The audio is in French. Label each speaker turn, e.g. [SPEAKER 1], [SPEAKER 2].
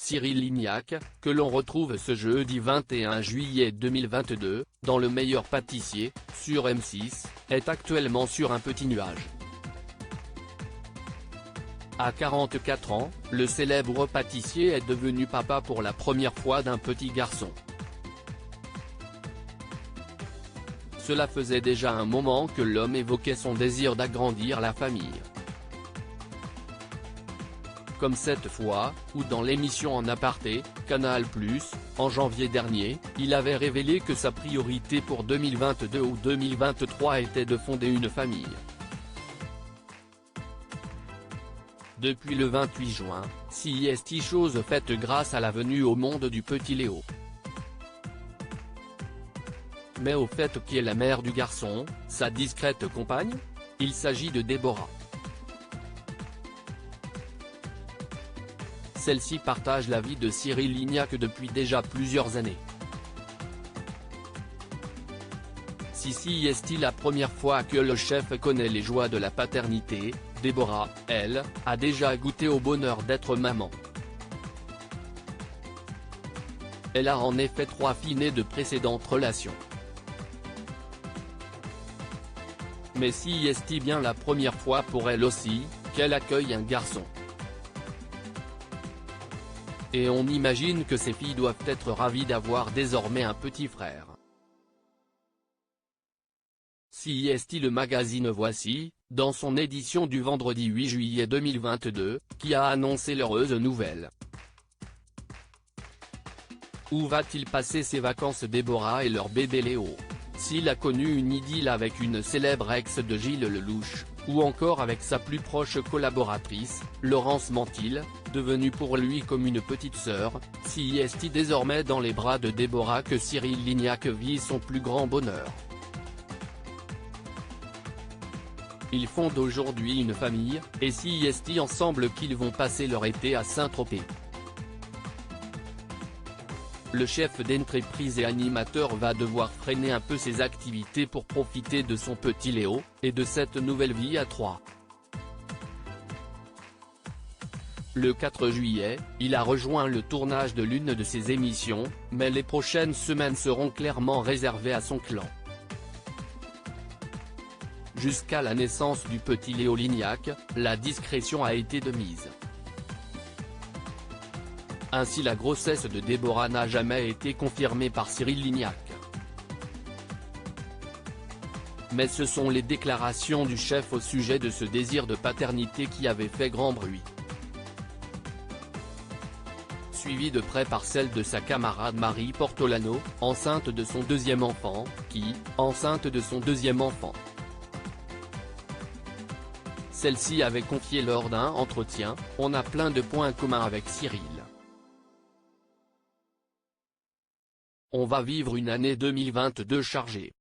[SPEAKER 1] Cyril Lignac, que l'on retrouve ce jeudi 21 juillet 2022, dans Le Meilleur Pâtissier, sur M6, est actuellement sur un petit nuage. À 44 ans, le célèbre pâtissier est devenu papa pour la première fois d'un petit garçon. Cela faisait déjà un moment que l'homme évoquait son désir d'agrandir la famille. Comme cette fois, où dans l'émission En Aparté, Canal+, en janvier dernier, il avait révélé que sa priorité pour 2022 ou 2023 était de fonder une famille. Depuis le 28 juin, c'est chose faite grâce à la venue au monde du petit Léo. Mais au fait qui est la mère du garçon, sa discrète compagne? Il s'agit de Déborah. Celle-ci partage la vie de Cyril Lignac depuis déjà plusieurs années. Si est la première fois que le chef connaît les joies de la paternité, Déborah, elle, a déjà goûté au bonheur d'être maman. Elle a en effet 3 filles nées de précédentes relations. Mais si est bien la première fois pour elle aussi, qu'elle accueille un garçon. Et on imagine que ces filles doivent être ravies d'avoir désormais un petit frère. Si le magazine Voici, dans son édition du vendredi 8 juillet 2022, qui a annoncé l'heureuse nouvelle. Où va-t-il passer ses vacances Déborah et leur bébé Léo? S'il a connu une idylle avec une célèbre ex de Gilles Lelouch, ou encore avec sa plus proche collaboratrice, Laurence Mantil, devenue pour lui comme une petite sœur, si est désormais dans les bras de Déborah que Cyril Lignac vit son plus grand bonheur. Ils fondent aujourd'hui une famille, et si est ensemble qu'ils vont passer leur été à Saint-Tropez. Le chef d'entreprise et animateur va devoir freiner un peu ses activités pour profiter de son petit Léo, et de cette nouvelle vie à 3. Le 4 juillet, il a rejoint le tournage de l'une de ses émissions, mais les prochaines semaines seront clairement réservées à son clan. Jusqu'à la naissance du petit Léo Lignac, la discrétion a été de mise. Ainsi la grossesse de Déborah n'a jamais été confirmée par Cyril Lignac. Mais ce sont les déclarations du chef au sujet de ce désir de paternité qui avaient fait grand bruit. Suivi de près par celle de sa camarade Marie Portolano, enceinte de son deuxième enfant, enceinte de son deuxième enfant. Celle-ci avait confié lors d'un entretien, « On a plein de points communs avec Cyril. On va vivre une année 2022 chargée.